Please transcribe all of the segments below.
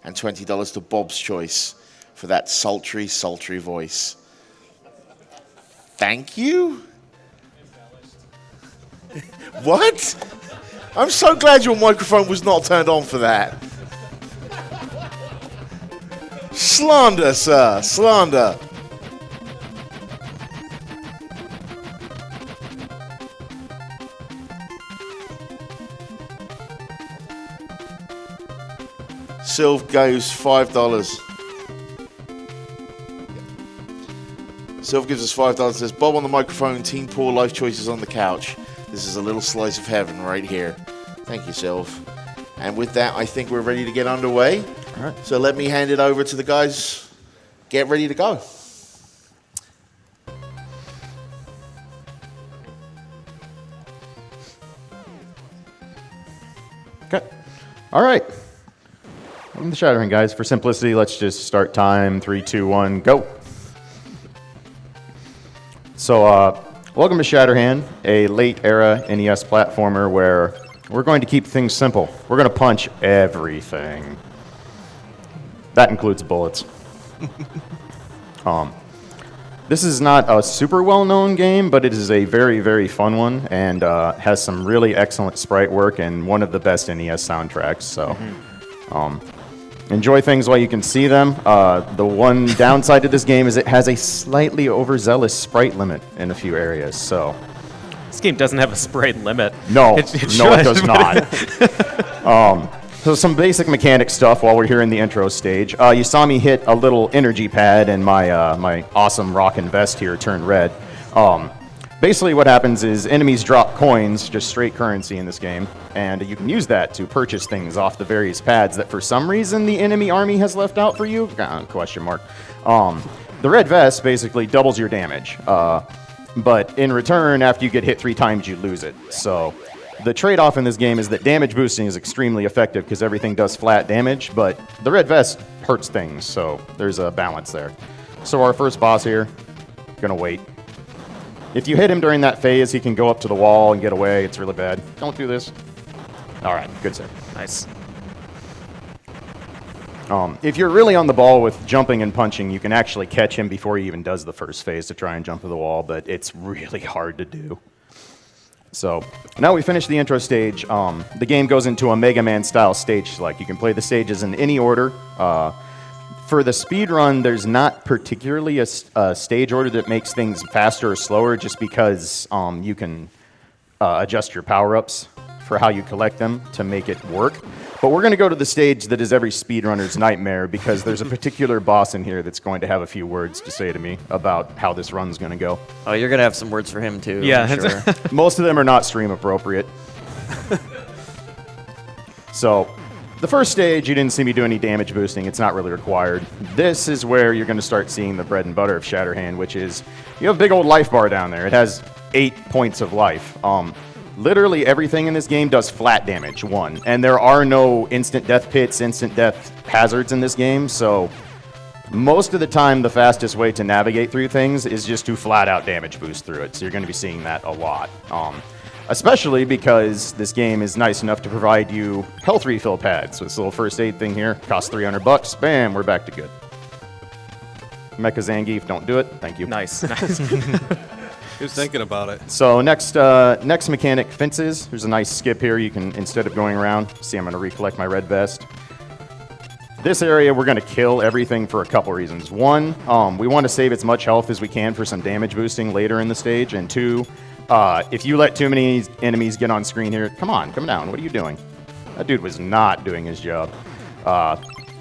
and $20 to Bob's Choice for that sultry, sultry voice. Thank you? What? I'm so glad your microphone was not turned on for that. Slander, sir, slander. Sylv goes $5. Sylv gives us $5. Says, Bob on the microphone, Team Poor, Life Choices on the couch. This is a little slice of heaven right here. Thank you, Sylv. And with that, I think we're ready to get underway. All right. So let me hand it over to the guys. Get ready to go. Okay. All right. Welcome to Shatterhand, guys. For simplicity, let's just start time. 3, 2, 1, go. So, welcome to Shatterhand, a late-era NES platformer where we're going to keep things simple. We're going to punch everything. That includes bullets. This is not a super well-known game, but it is a very, very fun one and has some really excellent sprite work and one of the best NES soundtracks. So, enjoy things while you can see them. The one downside to this game is it has a slightly overzealous sprite limit in a few areas. So, This game doesn't have a sprite limit. no, It no, it should, does not. So some basic mechanic stuff while we're here in the intro stage. You saw me hit a little energy pad and my my awesome rockin' vest here turned red. Basically what happens is enemies drop coins, just straight currency in this game, and you can use that to purchase things off the various pads that for some reason the enemy army has left out for you? Question mark. The red vest basically doubles your damage, but in return, after you get hit 3 times, you lose it. So the trade-off in this game is that damage boosting is extremely effective because everything does flat damage, but the red vest hurts things, so there's a balance there. So our first boss here, gonna wait. If you hit him during that phase, he can go up to the wall and get away. It's really bad. Don't do this. All right, good save. Nice. If you're really on the ball with jumping and punching, you can actually catch him before he even does the first phase to try and jump to the wall, but it's really hard to do. So now we finished the intro stage. The game goes into a Mega Man style stage select. You can play the stages in any order. For the speed run, there's not particularly a stage order that makes things faster or slower, just because you can adjust your power-ups for how you collect them to make it work. But we're going to go to the stage that is every speedrunner's nightmare, because there's a particular boss in here that's going to have a few words to say to me about how this run's going to go. Oh, you're going to have some words for him, too. Yeah. I'm sure. Most of them are not stream appropriate. So, the first stage, you didn't see me do any damage boosting. It's not really required. This is where you're going to start seeing the bread and butter of Shatterhand, which is, you have a big old life bar down there. It has 8 points of life. Literally everything in this game does flat damage, 1. And there are no instant death pits, instant death hazards in this game, so most of the time the fastest way to navigate through things is just to flat out damage boost through it. So you're going to be seeing that a lot. Especially because this game is nice enough to provide you health refill pads. So this little first aid thing here costs $300. Bam, we're back to good. Mecha Zangief, don't do it. Thank you. Nice. Nice. He was thinking about it. So next mechanic, fences. There's a nice skip here. You can, instead of going around, see I'm going to recollect my red vest. This area, we're going to kill everything for a couple reasons. 1, we want to save as much health as we can for some damage boosting later in the stage. And 2, if you let too many enemies get on screen here, come on, come down. What are you doing? That dude was not doing his job.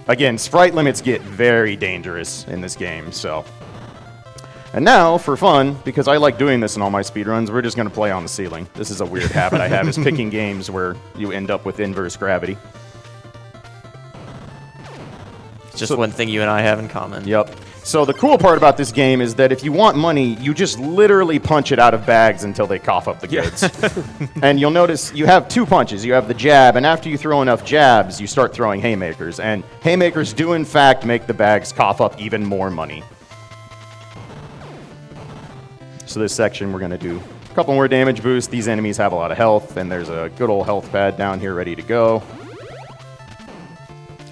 Again, sprite limits get very dangerous in this game, so. And now, for fun, because I like doing this in all my speedruns, we're just going to play on the ceiling. This is a weird habit I have, is picking games where you end up with inverse gravity. It's just one thing you and I have in common. Yep. So the cool part about this game is that if you want money, you just literally punch it out of bags until they cough up the goods. And you'll notice you have 2 punches. You have the jab, and after you throw enough jabs, you start throwing haymakers. And haymakers do, in fact, make the bags cough up even more money. So this section, we're going to do a couple more damage boosts. These enemies have a lot of health, and there's a good old health pad down here ready to go.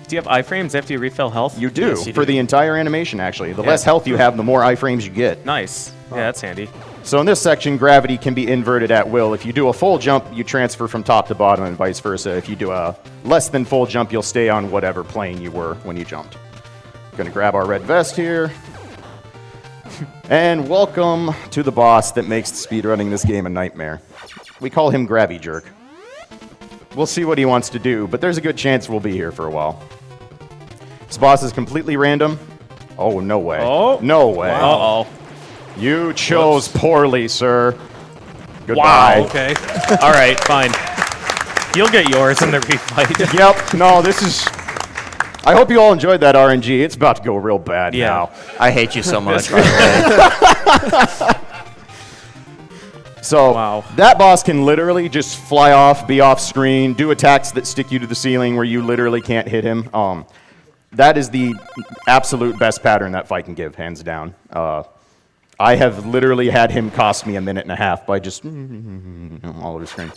Do you have iframes after you refill health? You do, Yes, you for do. the entire animation, actually. The Yeah. less health you have, the more iframes you get. Nice. Yeah, that's handy. So in this section, gravity can be inverted at will. If you do a full jump, you transfer from top to bottom and vice versa. If you do a less than full jump, you'll stay on whatever plane you were when you jumped. Gonna grab our red vest here. And welcome to the boss that makes speedrunning this game a nightmare. We call him Grabby Jerk. We'll see what he wants to do, but there's a good chance we'll be here for a while. This boss is completely random. Oh, no way. Oh. No way. Uh-oh. You chose poorly, sir. Wow. Goodbye. Okay. All right, fine. You'll get yours in the refight. Yep. No, this is... I hope you all enjoyed that RNG. It's about to go real bad Yeah. now. I hate you so much, by the way. So Wow. that boss can literally just fly off, be off screen, do attacks that stick you to the ceiling where you literally can't hit him. That is the absolute best pattern that fight can give, hands down. I have literally had him cost me a minute and a half by just all over screen.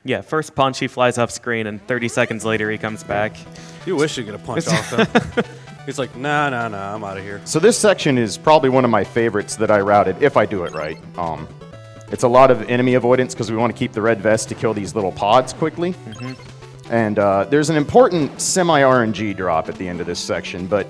Yeah, first punch, he flies off screen, and 30 seconds later, he comes back. You wish you could get a punch off him. He's like, nah, I'm out of here. So this section is probably one of my favorites that I routed, if I do it right. It's a lot of enemy avoidance because we want to keep the red vest to kill these little pods quickly. And there's an important semi-RNG drop at the end of this section, but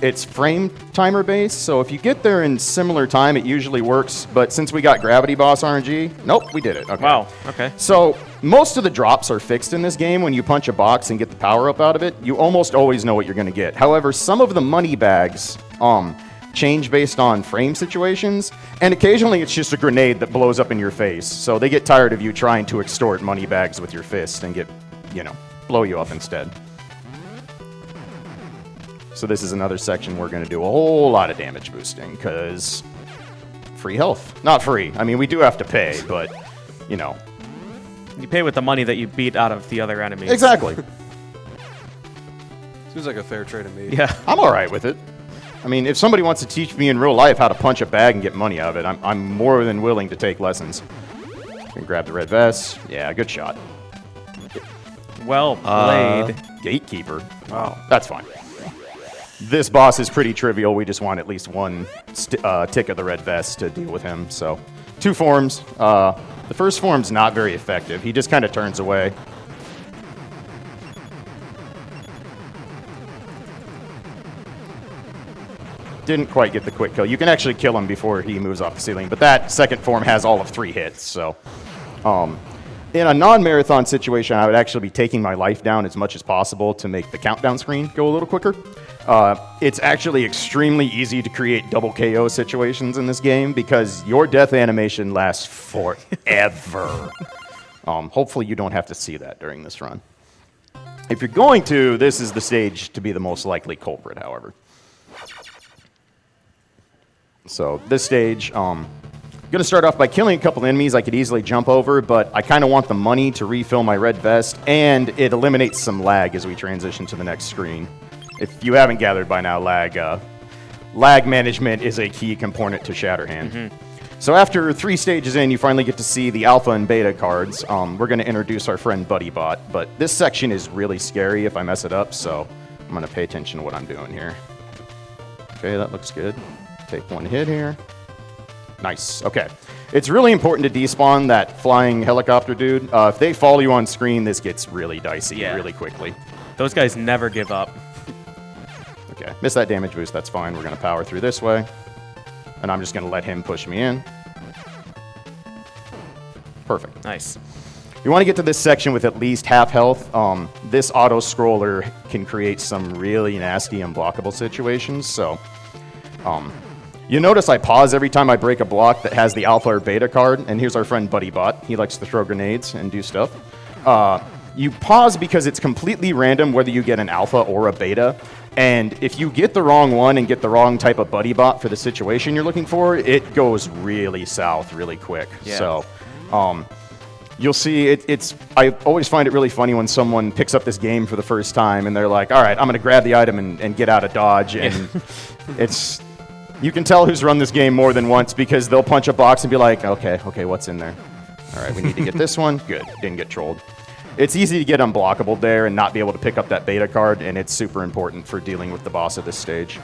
it's frame timer based, so if you get there in similar time, it usually works. But since we got Gravity Boss RNG, nope, we did it. Okay. Wow, okay. So most of the drops are fixed in this game. When you punch a box and get the power up out of it, you almost always know what you're going to get. However, some of the money bags change based on frame situations, and occasionally it's just a grenade that blows up in your face. So they get tired of you trying to extort money bags with your fist and get, blow you up instead. So this is another section we're going to do a whole lot of damage boosting, because free health. Not free. I mean, we do have to pay, but, You pay with the money that you beat out of the other enemies. Exactly. Seems like a fair trade to me. Yeah. I'm all right with it. I mean, if somebody wants to teach me in real life how to punch a bag and get money out of it, I'm more than willing to take lessons. Can grab the red vest. Yeah, good shot. Well played. Gatekeeper. Oh, that's fine. This boss is pretty trivial. We just want at least one tick of the red vest to deal with him. So, 2 forms. The first form's not very effective. He just kind of turns away. Didn't quite get the quick kill. You can actually kill him before he moves off the ceiling, but that second form has all of 3 hits. So, in a non-marathon situation, I would actually be taking my life down as much as possible to make the countdown screen go a little quicker. It's actually extremely easy to create double KO situations in this game because your death animation lasts forever. Hopefully you don't have to see that during this run. If you're going to, this is the stage to be the most likely culprit, however. So this stage, I'm going to start off by killing a couple enemies I could easily jump over, but I kind of want the money to refill my red vest, and it eliminates some lag as we transition to the next screen. If you haven't gathered by now, lag management is a key component to Shatterhand. So after 3 stages in, you finally get to see the alpha and beta cards. We're going to introduce our friend BuddyBot, but this section is really scary if I mess it up, so I'm going to pay attention to what I'm doing here. Okay, that looks good. Take 1 hit here. Nice. Okay. It's really important to despawn that flying helicopter dude. If they follow you on screen, this gets really dicey really quickly. Those guys never give up. Okay. Miss that damage boost. That's fine. We're going to power through this way. And I'm just going to let him push me in. Perfect. Nice. You want to get to this section with at least half health. This auto-scroller can create some really nasty unblockable situations. So, you notice I pause every time I break a block that has the alpha or beta card, and here's our friend BuddyBot. He likes to throw grenades and do stuff. You pause because it's completely random whether you get an alpha or a beta, and if you get the wrong one and get the wrong type of BuddyBot for the situation you're looking for, it goes really south really quick. Yeah. So, you'll see I always find it really funny when someone picks up this game for the first time and they're like, all right, I'm going to grab the item and get out of dodge, and you can tell who's run this game more than once because they'll punch a box and be like, okay, what's in there? All right, we need to get this one. Good, didn't get trolled. it's easy to get unblockable there and not be able to pick up that beta card, and it's super important for dealing with the boss at this stage.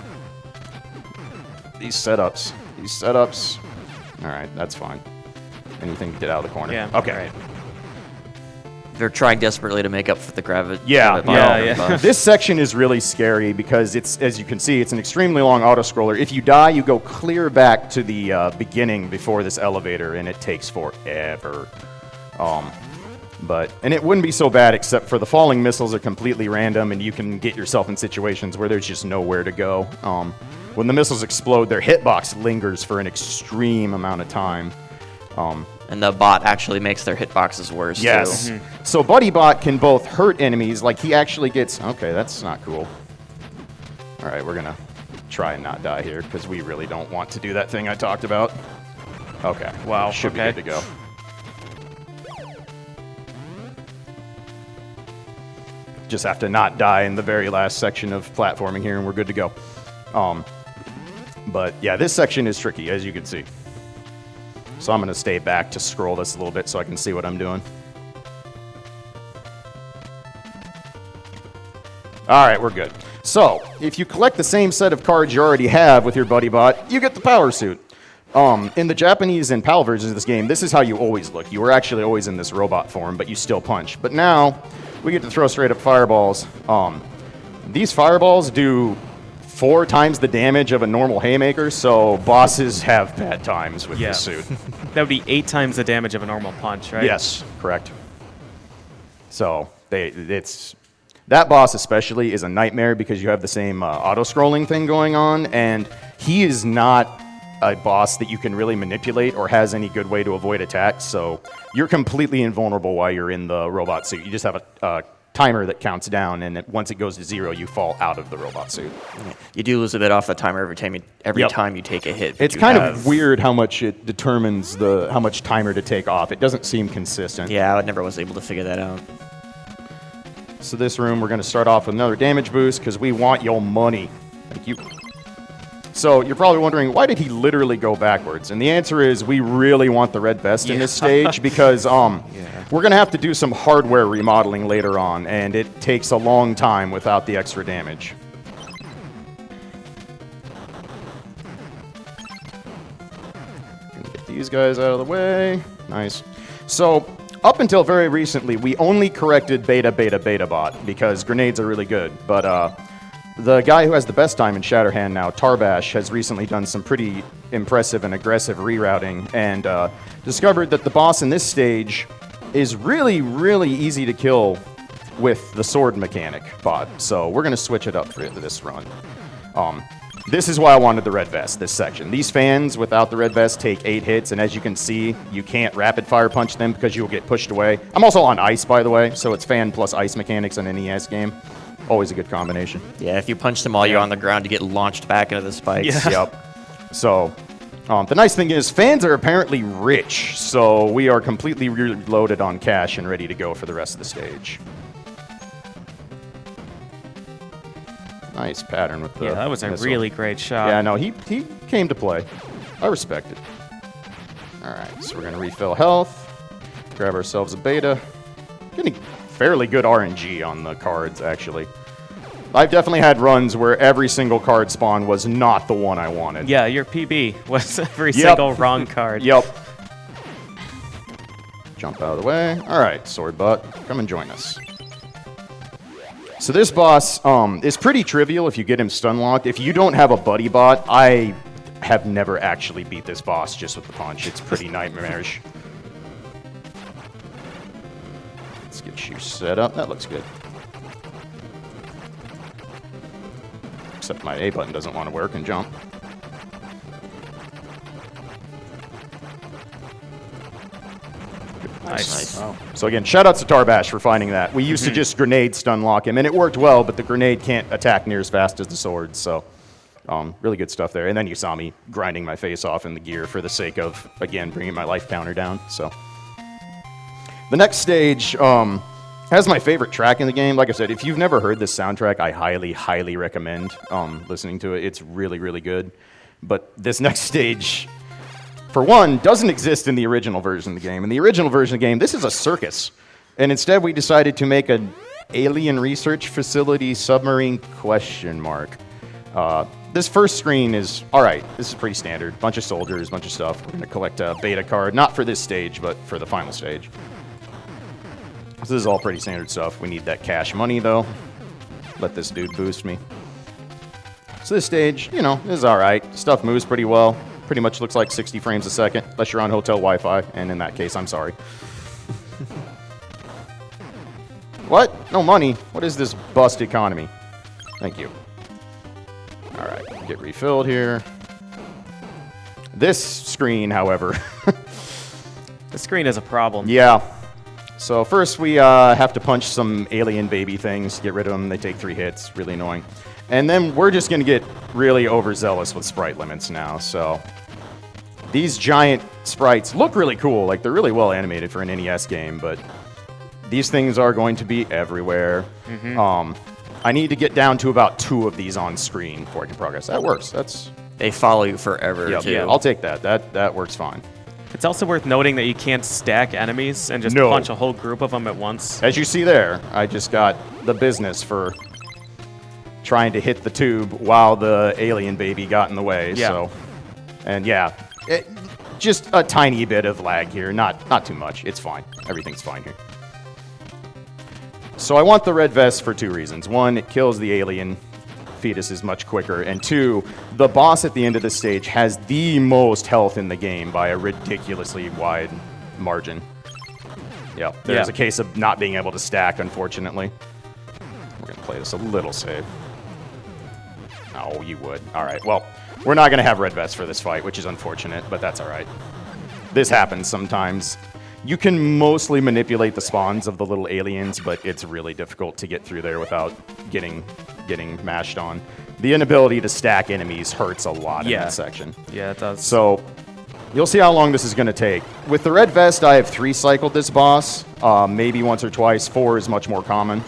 These setups. All right, that's fine. Anything to get out of the corner. Yeah. Okay. Right. They're trying desperately to make up for the gravity. Yeah. This section is really scary because it's, as you can see, it's an extremely long auto-scroller. If you die, you go clear back to the beginning before this elevator, and it takes forever. And it wouldn't be so bad except for the falling missiles are completely random, and you can get yourself in situations where there's just nowhere to go. When the missiles explode, their hitbox lingers for an extreme amount of time. And the bot actually makes their hitboxes worse, Yes. too. So BuddyBot can both hurt enemies, like he actually gets... Okay, that's not cool. All right, we're going to try and not die here, because we really don't want to do that thing I talked about. Okay. Wow, Should be okay. good to go. Just have to not die in the very last section of platforming here, and we're good to go. But yeah, this section is tricky, as you can see. So I'm going to stay back to scroll this a little bit so I can see what I'm doing. All right, we're good. So if you collect the same set of cards you already have with your BuddyBot, you get the power suit. In the Japanese and PAL versions of this game, this is how you always look. You were actually always in this robot form, but you still punch. But now we get to throw straight up fireballs. These fireballs do 4 times the damage of a normal haymaker, so bosses have bad times with this suit. That would be 8 times the damage of a normal punch, right? Yes, correct. So that boss especially is a nightmare because you have the same auto-scrolling thing going on, and he is not a boss that you can really manipulate or has any good way to avoid attacks, so you're completely invulnerable while you're in the robot suit. You just have a timer that counts down, and once it goes to 0, you fall out of the robot suit. You do lose a bit off the timer every time you take a hit. It's kind of weird how much it determines how much timer to take off. It doesn't seem consistent. Yeah, I never was able to figure that out. So this room, we're going to start off with another damage boost because we want your money. Thank you. So you're probably wondering, why did he literally go backwards? And the answer is we really want the red vest in this stage because we're going to have to do some hardware remodeling later on, and it takes a long time without the extra damage. Gonna get these guys out of the way. Nice. So up until very recently, we only corrected beta bot because grenades are really good, but the guy who has the best time in Shatterhand now, Tarbash, has recently done some pretty impressive and aggressive rerouting and discovered that the boss in this stage is really, really easy to kill with the sword mechanic bot. So we're going to switch it up for this run. This is why I wanted the red vest, this section. These fans without the red vest take 8 hits, and as you can see, you can't rapid fire punch them because you'll get pushed away. I'm also on ice, by the way, so it's fan plus ice mechanics in an NES game. Always a good combination. Yeah, if you punch them while you're on the ground, you get launched back into the spikes. Yeah. Yep. So, the nice thing is, fans are apparently rich, so we are completely reloaded on cash and ready to go for the rest of the stage. Nice pattern with the Yeah, that was a missile. really great shot. Yeah, no, he came to play. I respect it. All right, so we're going to refill health, grab ourselves a beta. Getting fairly good RNG on the cards, actually. I've definitely had runs where every single card spawn was not the one I wanted. Yeah, your PB was every single wrong card. Yep. Jump out of the way. All right, Sword Butt, come and join us. So this boss is pretty trivial if you get him stun locked. If you don't have a buddy bot, I have never actually beat this boss just with the punch. It's pretty nightmarish. Let's get you set up. That looks good. Except my A button doesn't want to work and jump. Nice. Wow. So again, shout outs to Tarbash for finding that. We used to just grenade stun lock him, and it worked well, but the grenade can't attack near as fast as the sword, so really good stuff there. And then you saw me grinding my face off in the gear for the sake of, again, bringing my life counter down. So the next stage has my favorite track in the game. Like I said, if you've never heard this soundtrack, I highly, highly recommend listening to it. It's really, really good. But this next stage, for one, doesn't exist in the original version of the game. In the original version of the game, this is a circus. And instead, we decided to make an alien research facility submarine question mark. This first screen is, all right, this is pretty standard. Bunch of soldiers, bunch of stuff. We're going to collect a beta card, not for this stage, but for the final stage. This is all pretty standard stuff. We need that cash money, though. Let this dude boost me. So this stage, you know, is all right. Stuff moves pretty well. Pretty much looks like 60 frames a second, unless you're on hotel Wi-Fi, and in that case, I'm sorry. What? No money? What is this bust economy? Thank you. All right, get refilled here. This screen, however... The screen is a problem. Yeah. So first we have to punch some alien baby things, get rid of them. They take 3 hits, really annoying. And then we're just going to get really overzealous with sprite limits now. So these giant sprites look really cool. Like, they're really well animated for an NES game, but these things are going to be everywhere. I need to get down to about 2 of these on screen before I can progress. That works. They follow you forever, too. Yeah, I'll take that. That works fine. It's also worth noting that you can't stack enemies and just punch a whole group of them at once. As you see there, I just got the business for trying to hit the tube while the alien baby got in the way. Yeah. So, and yeah, just a tiny bit of lag here. Not too much. It's fine. Everything's fine here. So I want the red vest for 2 reasons. 1, it kills the alien fetuses much quicker, and 2, the boss at the end of the stage has the most health in the game by a ridiculously wide margin. Yep, there's a case of not being able to stack, unfortunately. We're going to play this a little safe. Oh, you would. All right, well, we're not going to have red vest for this fight, which is unfortunate, but that's all right. This happens sometimes. You can mostly manipulate the spawns of the little aliens, but it's really difficult to get through there without getting mashed on. The inability to stack enemies hurts a lot in that section. Yeah, it does. So you'll see how long this is going to take. With the red vest, I have 3 cycled this boss, maybe once or twice. 4 is much more common.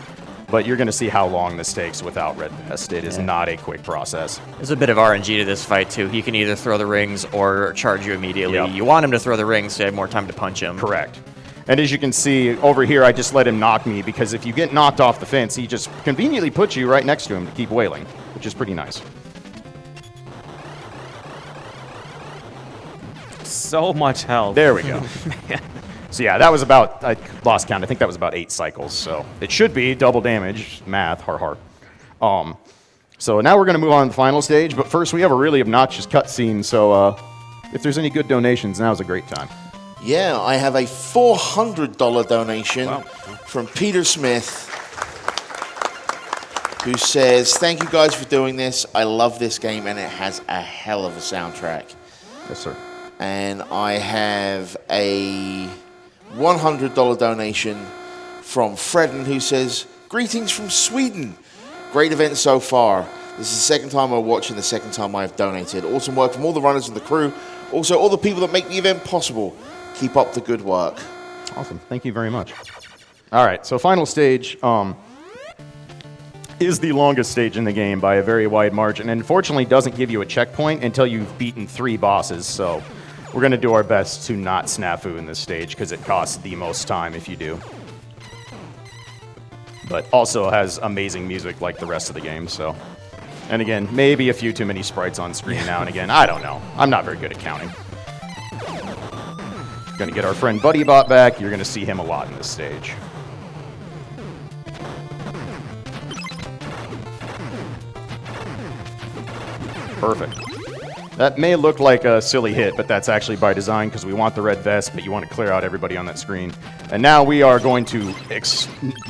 But you're going to see how long this takes without red vest. It is not a quick process. There's a bit of RNG to this fight, too. He can either throw the rings or charge you immediately. Yep. You want him to throw the rings so you have more time to punch him. Correct. And as you can see, over here, I just let him knock me, because if you get knocked off the fence, he just conveniently puts you right next to him to keep wailing, which is pretty nice. So much health. There we go. So yeah, that was about, I lost count, I think that was about 8 cycles, so it should be double damage, math, har. So now we're going to move on to the final stage, but first we have a really obnoxious cutscene, so if there's any good donations, now's a great time. Yeah, I have a $400 donation from Peter Smith, who says, "Thank you guys for doing this. I love this game, and it has a hell of a soundtrack." Yes, sir. And I have a $100 donation from Fredden, who says, "Greetings from Sweden. Great event so far. This is the second time I watch and the second time I've donated. Awesome work from all the runners and the crew. Also, all the people that make the event possible. Keep up the good work." Awesome. Thank you very much. All right, so final stage is the longest stage in the game by a very wide margin, and unfortunately doesn't give you a checkpoint until you've beaten 3 bosses, so we're going to do our best to not snafu in this stage, because it costs the most time if you do. But also has amazing music like the rest of the game, so... And again, maybe a few too many sprites on screen now and again. I don't know. I'm not very good at counting. Gonna get our friend BuddyBot back. You're gonna see him a lot in this stage. Perfect. That may look like a silly hit, but that's actually by design, because we want the red vest, but you want to clear out everybody on that screen. And now we are going to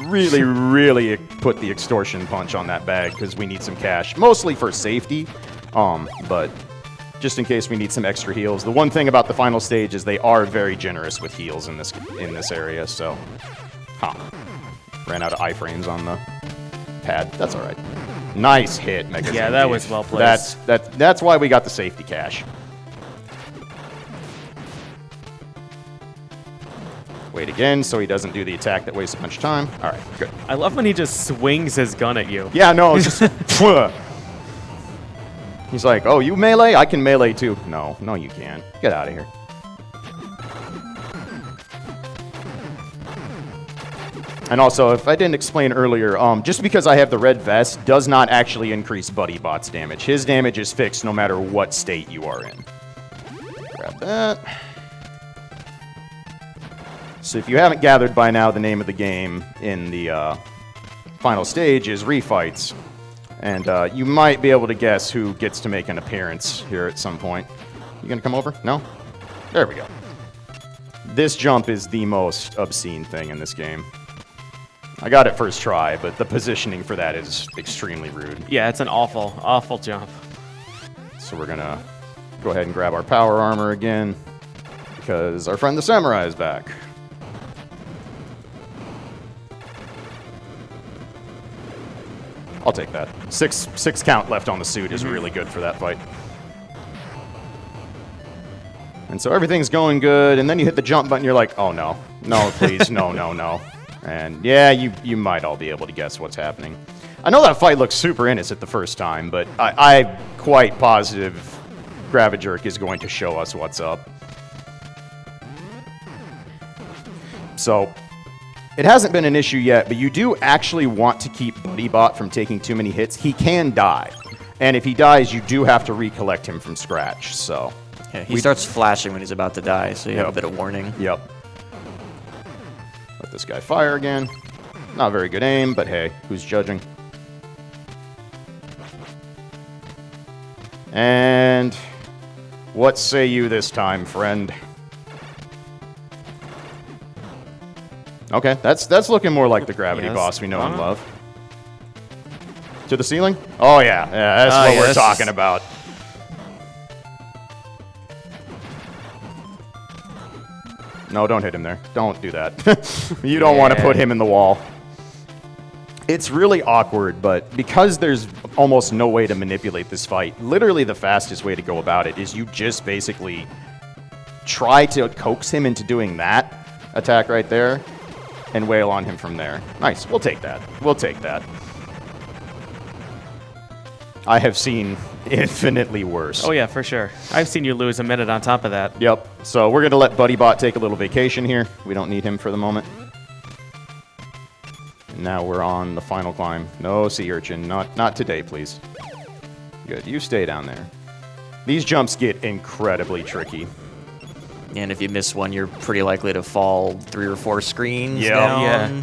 really put the extortion punch on that bag, because we need some cash, mostly for safety, but just in case we need some extra heals. The one thing about the final stage is they are very generous with heals in this area, so... Ran out of iframes on the pad. That's all right. Nice hit, Mega Yeah, Zengi. that was well placed. That's why we got the safety cache. Wait again, so he doesn't do the attack that wastes a bunch of time. All right, good. I love when he just swings his gun at you. Yeah, no, it's just... He's like, "Oh, you melee? I can melee too." No, you can't. Get out of here. And also, if I didn't explain earlier, just because I have the red vest does not actually increase Buddy Bot's damage. His damage is fixed no matter what state you are in. Grab that. So if you haven't gathered by now, the name of the game in the final stage is Refights. And you might be able to guess who gets to make an appearance here at some point. You gonna come over? No? There we go. This jump is the most obscene thing in this game. I got it first try, but the positioning for that is extremely rude. Yeah, it's an awful, awful jump. So we're gonna go ahead and grab our power armor again, because our friend the samurai is back. I'll take that. Six count left on the suit is really good for that fight. And so everything's going good, and then you hit the jump button, you're like, oh no. No, please, no, no, no. And yeah, you might all be able to guess what's happening. I know that fight looks super innocent the first time, but I'm quite positive Gravijerk is going to show us what's up. So, it hasn't been an issue yet, but you do actually want to keep BuddyBot from taking too many hits. He can die. And if he dies, you do have to recollect him from scratch, so... Yeah, he starts flashing when he's about to die, so you have a bit of warning. Yep. Let this guy fire again. Not very good aim, but hey, who's judging? And what say you this time, friend? Okay, that's looking more like the gravity boss we know and love. To the ceiling? Oh yeah, that's what we're talking about. No, don't hit him there. Don't do that. You don't want to put him in the wall. It's really awkward, but because there's almost no way to manipulate this fight, literally the fastest way to go about it is you just basically try to coax him into doing that attack right there and wail on him from there. Nice. We'll take that. We'll take that. I have seen infinitely worse. Oh yeah, for sure. I've seen you lose a minute on top of that. Yep. So we're going to let BuddyBot take a little vacation here. We don't need him for the moment. And now we're on the final climb. No sea urchin. Not today, please. Good. You stay down there. These jumps get incredibly tricky. And if you miss one, you're pretty likely to fall 3 or 4 screens Yeah. down. Yeah.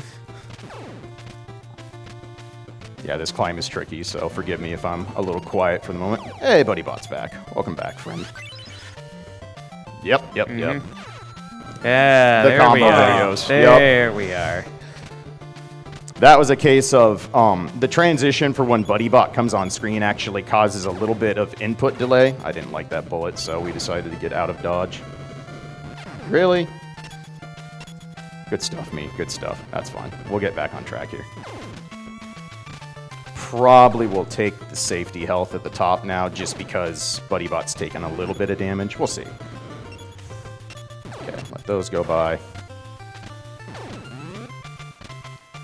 Yeah, this climb is tricky, so forgive me if I'm a little quiet for the moment. Hey, BuddyBot's back. Welcome back, friend. Yep. Yeah, The there combo we are. videos. There we are. That was a case of the transition for when BuddyBot comes on screen actually causes a little bit of input delay. I didn't like that bullet, so we decided to get out of dodge. Really? Good stuff, me. Good stuff. That's fine. We'll get back on track here. Probably will take the safety health at the top now just because BuddyBot's taken a little bit of damage. We'll see. Okay, let those go by.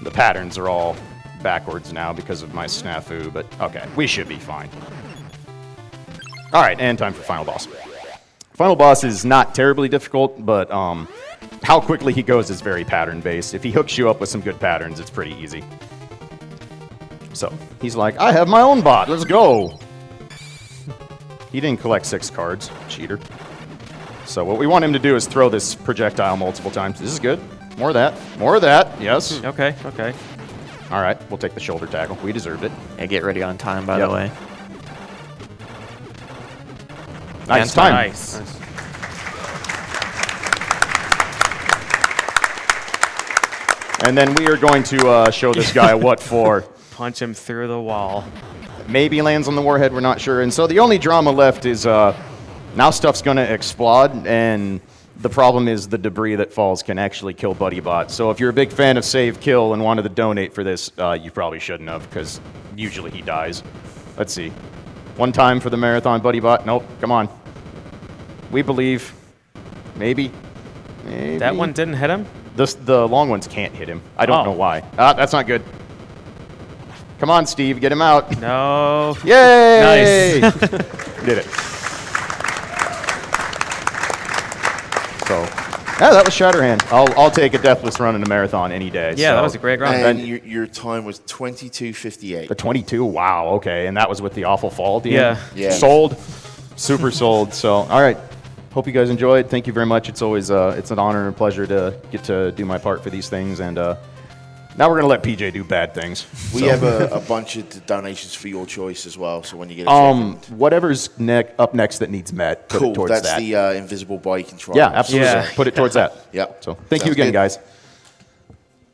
The patterns are all backwards now because of my snafu, but okay, we should be fine. All right, and time for final boss. Final boss is not terribly difficult, but how quickly he goes is very pattern-based. If he hooks you up with some good patterns, it's pretty easy. So, he's like, I have my own bot, let's go! He didn't collect 6 cards, cheater. So what we want him to do is throw this projectile multiple times. This is good. More of that, yes. Okay. All right, we'll take the shoulder tackle. We deserved it. Yeah, get ready on time, by the way. Nice time. Nice. And then we are going to show this guy what for. Punch him through the wall. Maybe lands on the warhead, we're not sure. And so the only drama left is now stuff's going to explode, and the problem is the debris that falls can actually kill BuddyBot. So if you're a big fan of Save Kill and wanted to donate for this, you probably shouldn't have, because usually he dies. Let's see. One time for the marathon BuddyBot. Nope, come on. We believe. Maybe. That one didn't hit him? The long ones can't hit him. I don't know why. That's not good. Come on, Steve, get him out. No. Yay! Nice. Did it. So, Yeah, that was Shatterhand. I'll take a deathless run in a marathon any day. Yeah, so. that was a great run. And your time was 22:58. The 22, wow, okay, and that was with the awful fall at the Yeah. end? Yeah. Sold, super sold. So, all right, hope you guys enjoyed. Thank you very much. It's always it's an honor and a pleasure to get to do my part for these things. And now we're gonna let PJ do bad things. We So, have a bunch of donations for your choice as well. So when you get a second, whatever's up next that needs met, put cool. it towards That's that. the invisible bike control. Yeah, absolutely. Yeah. Put it towards that. Yep. So, thank you Sounds again, good. guys.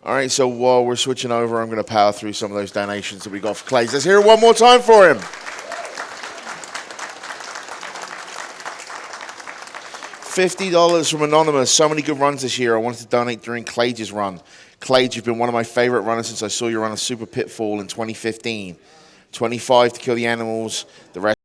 All right. So while we're switching over, I'm going to power through some of those donations that we got for Klaige. Let's hear it one more time for him. $50 from Anonymous. So many good runs this year. I wanted to donate during Klaige's run. Klaige, you've been one of my favorite runners since I saw you run a Super Pitfall in 2015. 25 to kill the animals. The rest.